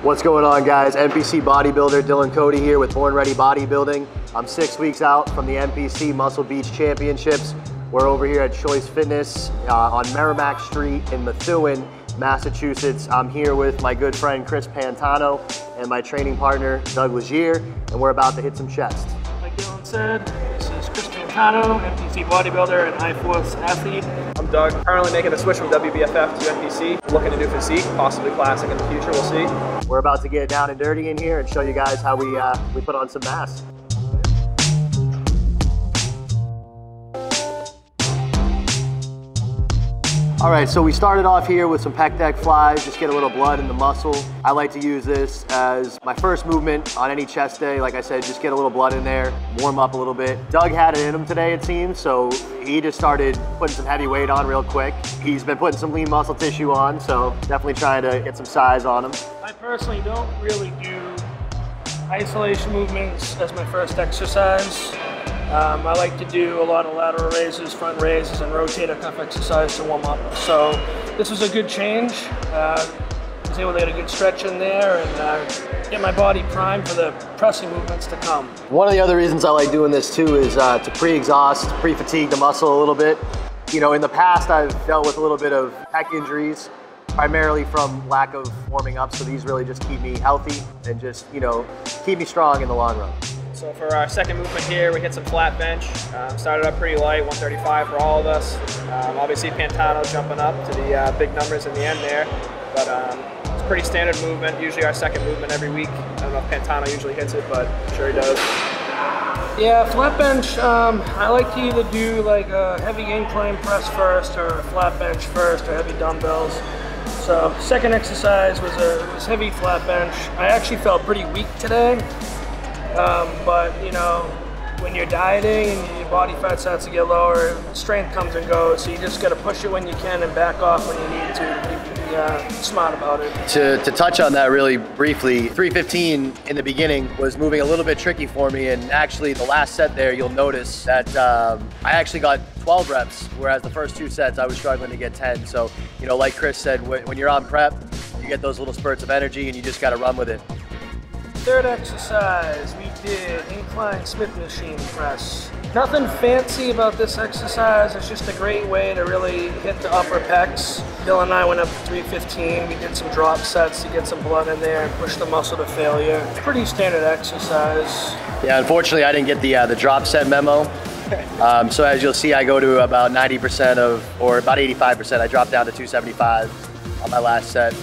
What's going on, guys? NPC bodybuilder Dylan Cody here with BornReady Bodybuilding. I'm 6 weeks out from the NPC Muscle Beach Championships. We're over here at Choice Fitness on Merrimack Street in Methuen, Massachusetts. I'm here with my good friend Chris Pantano and my training partner Doug Legere, and we're about to hit some chest. Like Dylan said, this is Chris Pantano, NPC bodybuilder and high force athlete. I'm Doug, currently making the switch from WBFF to NPC, looking to do physique, possibly classic in the future, we'll see. We're about to get down and dirty in here and show you guys how we put on some mass. All right, so we started off here with some pec deck flies, just get a little blood in the muscle. I like to use this as my first movement on any chest day. Like I said, just get a little blood in there, warm up a little bit. Doug had it in him today, it seems, so he just started putting some heavy weight on real quick. He's been putting some lean muscle tissue on, so definitely trying to get some size on him. I personally don't really do isolation movements as my first exercise. I like to do a lot of lateral raises, front raises, and rotator cuff exercise to warm up. So this was a good change. I was able to get a good stretch in there and get my body primed for the pressing movements to come. One of the other reasons I like doing this too is to pre-exhaust, pre-fatigue the muscle a little bit. You know, in the past I've dealt with a little bit of pec injuries, primarily from lack of warming up, so these really just keep me healthy and just, you know, keep me strong in the long run. So for our second movement here, we hit some flat bench. Started up pretty light, 135 for all of us. Obviously Pantano jumping up to the big numbers in the end there, but it's a pretty standard movement, usually our second movement every week. I don't know if Pantano usually hits it, but I'm sure he does. Yeah, flat bench, I like to either do like a heavy incline press first or a flat bench first or heavy dumbbells. So second exercise was heavy flat bench. I actually felt pretty weak today. But you know, when you're dieting and your body fat starts to get lower, strength comes and goes, so you just got to push it when you can and back off when you need to. Be smart about it. To touch on that really briefly, 315 in the beginning was moving a little bit tricky for me, and actually the last set there, you'll notice that I actually got 12 reps, whereas the first two sets I was struggling to get 10. So, you know, like Chris said, when you're on prep, you get those little spurts of energy and you just got to run with it. Third exercise, we did incline Smith machine press. Nothing fancy about this exercise, it's just a great way to really hit the upper pecs. Dylan and I went up to 315, we did some drop sets to get some blood in there and push the muscle to failure. Pretty standard exercise. Yeah, unfortunately I didn't get the drop set memo. So as you'll see, I go to about 90% or about 85%. I dropped down to 275 on my last set.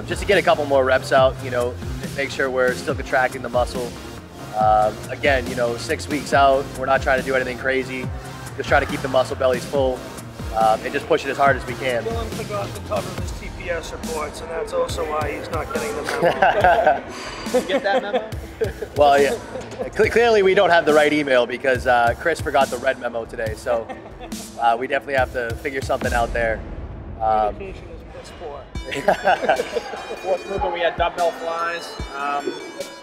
Just to get a couple more reps out, you know, make sure we're still contracting the muscle. Again, you know, 6 weeks out, we're not trying to do anything crazy. Just try to keep the muscle bellies full and just push it as hard as we can. Dylan forgot to cover his TPS reports, and that's also why he's not getting the memo. Did you get that memo? Well, yeah. Clearly we don't have the right email because Chris forgot the red memo today, so we definitely have to figure something out there. Communication is piss poor. Fourth movement, we had dumbbell flies.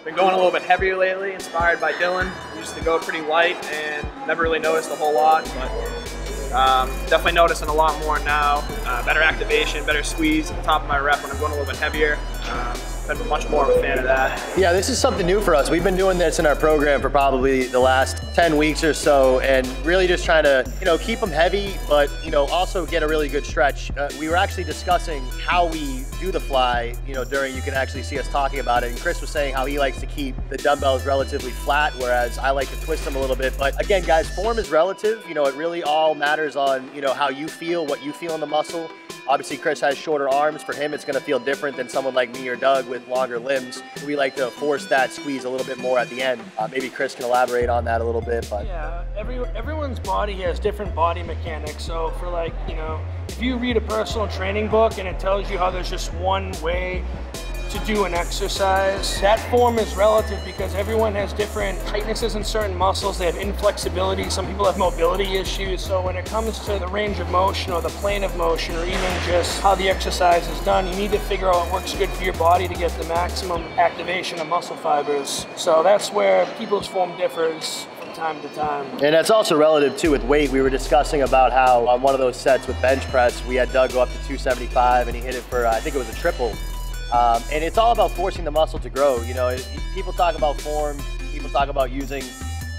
Been going a little bit heavier lately, inspired by Dylan. We used to go pretty light and never really noticed a whole lot, but definitely noticing a lot more now. Better activation, better squeeze at the top of my rep when I'm going a little bit heavier. Been much more of a fan of that. Yeah, this is something new for us. We've been doing this in our program for probably the last 10 weeks or so, and really just trying to, you know, keep them heavy, but, you know, also get a really good stretch. We were actually discussing how we do the fly, you know, you can actually see us talking about it, and Chris was saying how he likes to keep the dumbbells relatively flat, whereas I like to twist them a little bit. But again, guys, form is relative. You know, it really all matters on, you know, how you feel, what you feel in the muscle. Obviously, Chris has shorter arms. For him, it's going to feel different than someone like me or Doug with longer limbs. We like to force that squeeze a little bit more at the end. Maybe Chris can elaborate on that a little bit. But yeah, everyone's body has different body mechanics. So for, like, you know, if you read a personal training book and it tells you how there's just one way to do an exercise, that form is relative because everyone has different tightnesses in certain muscles. They have inflexibility. Some people have mobility issues. So when it comes to the range of motion or the plane of motion or even just how the exercise is done, you need to figure out what works good for your body to get the maximum activation of muscle fibers. So that's where people's form differs from time to time. And that's also relative too with weight. We were discussing about how on one of those sets with bench press, we had Doug go up to 275 and he hit it for, I think it was a triple. And it's all about forcing the muscle to grow. You know, people talk about form, people talk about using,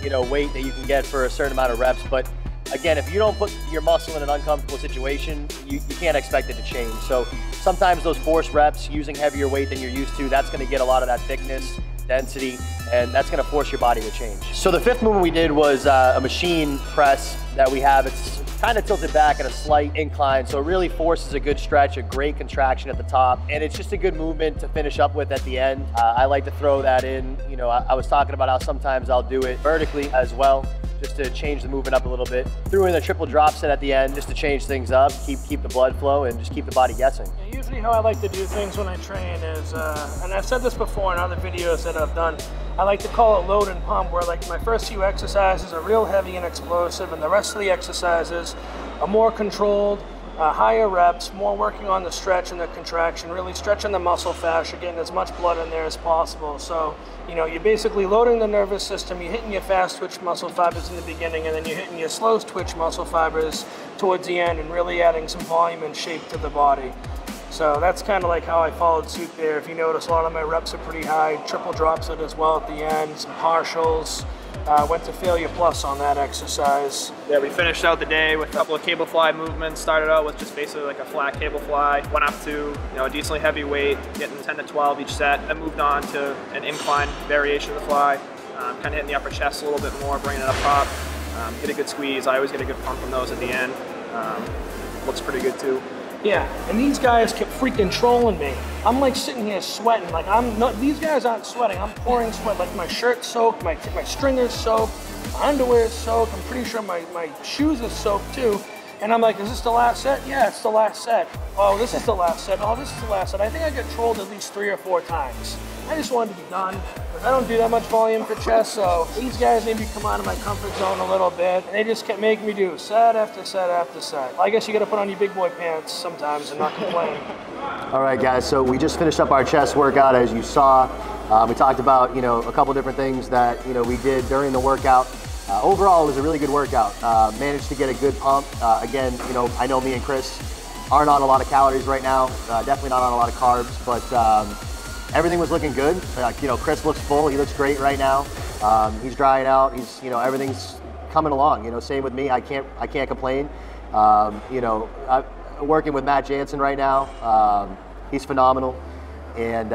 you know, weight that you can get for a certain amount of reps, but again, if you don't put your muscle in an uncomfortable situation, you can't expect it to change. So sometimes those forced reps, using heavier weight than you're used to, that's gonna get a lot of that thickness, density, and that's gonna force your body to change. So the fifth movement we did was a machine press that we have. It's kind of tilted back at a slight incline, so it really forces a good stretch, a great contraction at the top, and it's just a good movement to finish up with at the end. I like to throw that in. You know, I was talking about how sometimes I'll do it vertically as well, just to change the movement up a little bit. Threw in a triple drop set at the end just to change things up, keep the blood flow, and just keep the body guessing. Yeah, usually how I like to do things when I train is, and I've said this before in other videos that I've done, I like to call it load and pump, where like my first few exercises are real heavy and explosive, and the rest of the exercises are more controlled, higher reps, more working on the stretch and the contraction, really stretching the muscle fascia, getting as much blood in there as possible. So, you know, you're basically loading the nervous system, you're hitting your fast twitch muscle fibers in the beginning, and then you're hitting your slow twitch muscle fibers towards the end, and really adding some volume and shape to the body. So that's kind of like how I followed suit there. If you notice, a lot of my reps are pretty high, triple drops it as well at the end, some partials. Went to failure plus on that exercise. Yeah, we finished out the day with a couple of cable fly movements. Started out with just basically like a flat cable fly. Went up to, you know, a decently heavy weight, getting 10 to 12 each set. Then moved on to an incline variation of the fly. Kind of hitting the upper chest a little bit more, bringing it up top. Get a good squeeze. I always get a good pump from those at the end. Looks pretty good too. Yeah, and these guys kept freaking trolling me. I'm like sitting here sweating, like I'm not, these guys aren't sweating, I'm pouring sweat, like my shirt's soaked, my stringer's soaked, my underwear's soaked, I'm pretty sure my shoes are soaked too. And I'm like, is this the last set? Yeah, it's the last set. Oh, this is the last set. Oh, this is the last set. I think I got trolled at least 3 or 4 times. I just wanted to be done, because I don't do that much volume for chest, so these guys made me come out of my comfort zone a little bit, and they just kept making me do set after set after set. I guess you gotta put on your big boy pants sometimes and not complain. All right, guys, so we just finished up our chest workout, as you saw. We talked about, you know, a couple different things that, you know, we did during the workout. Overall, it was a really good workout. Managed to get a good pump. Again, you know, I know me and Chris aren't on a lot of calories right now, definitely not on a lot of carbs, but everything was looking good. You know, Chris looks full, he looks great right now. He's drying out, he's, you know, everything's coming along. You know, same with me, I can't complain. You know, I'm working with Matt Jansen right now. He's phenomenal. And,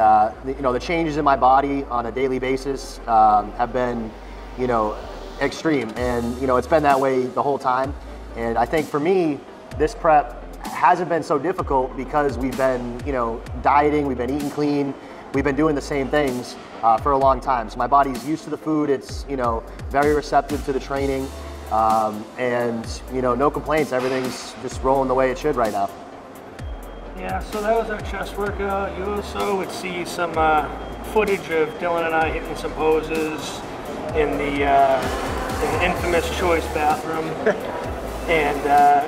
you know, the changes in my body on a daily basis have been, you know, extreme. And, you know, it's been that way the whole time. And I think for me, this prep hasn't been so difficult because we've been, you know, dieting, we've been eating clean, we've been doing the same things for a long time. So my body's used to the food, it's, you know, very receptive to the training, and, you know, no complaints, everything's just rolling the way it should right now. Yeah, so that was our chest workout. You also would see some footage of Dylan and I hitting some poses in the infamous Choice bathroom. And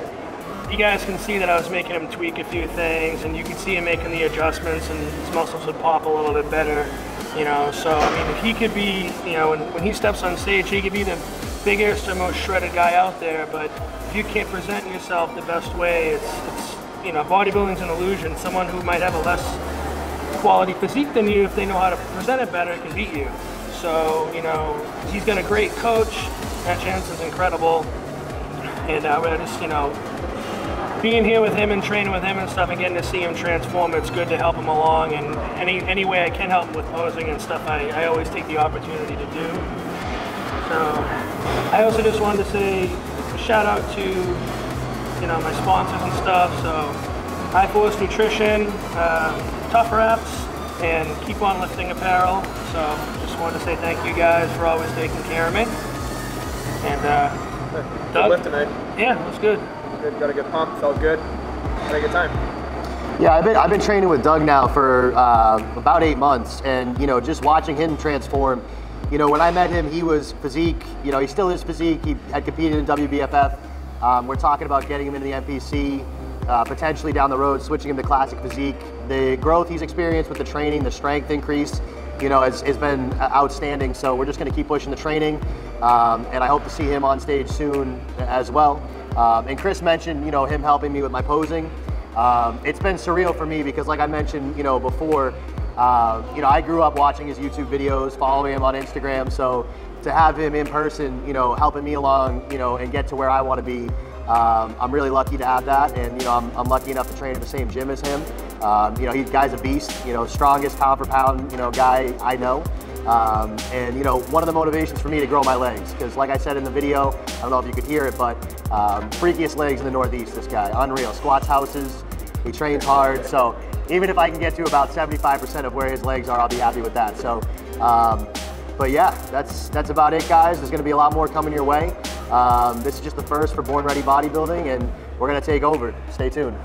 you guys can see that I was making him tweak a few things, and you can see him making the adjustments, and his muscles would pop a little bit better, you know. So, I mean, if he could be, you know, when he steps on stage, he could be the biggest or most shredded guy out there, but if you can't present yourself the best way, it's you know, bodybuilding's an illusion. Someone who might have a less quality physique than you, if they know how to present it better, can beat you. So, you know, he's got a great coach. Matt Jansen's incredible. And we're just, you know, being here with him and training with him and stuff and getting to see him transform, it's good to help him along. And any way I can help him with posing and stuff, I always take the opportunity to do. So I also just wanted to say a shout out to, you know, my sponsors and stuff. So High Force Nutrition, Tough Reps, and Keep On Lifting Apparel. So just wanted to say thank you guys for always taking care of me. And Doug, good lift tonight. Yeah, it was good. Good, got a good pump, felt good. Had a good time. Yeah, I've been training with Doug now for about 8 months, and you know, just watching him transform. You know, when I met him, he was physique. You know, he still is physique. He had competed in WBFF. We're talking about getting him into the NPC, potentially down the road, switching him to classic physique. The growth he's experienced with the training, the strength increase, you know, has been outstanding. So we're just going to keep pushing the training, and I hope to see him on stage soon as well. And Chris mentioned, you know, him helping me with my posing. it's been surreal for me because, like I mentioned, you know, before, you know, I grew up watching his YouTube videos, following him on Instagram. So to have him in person, you know, helping me along, you know, and get to where I want to be, I'm really lucky to have that. And, you know, I'm lucky enough to train at the same gym as him. You know, guy's a beast, you know, strongest pound for pound, you know, guy I know. And, you know, one of the motivations for me to grow my legs, because like I said in the video, I don't know if you could hear it, but freakiest legs in the Northeast, this guy, unreal. Squats houses, he trains hard. So even if I can get to about 75% of where his legs are, I'll be happy with that. So, but yeah, that's about it, guys. There's gonna be a lot more coming your way. This is just the first for BornReady Bodybuilding, and we're gonna take over. Stay tuned.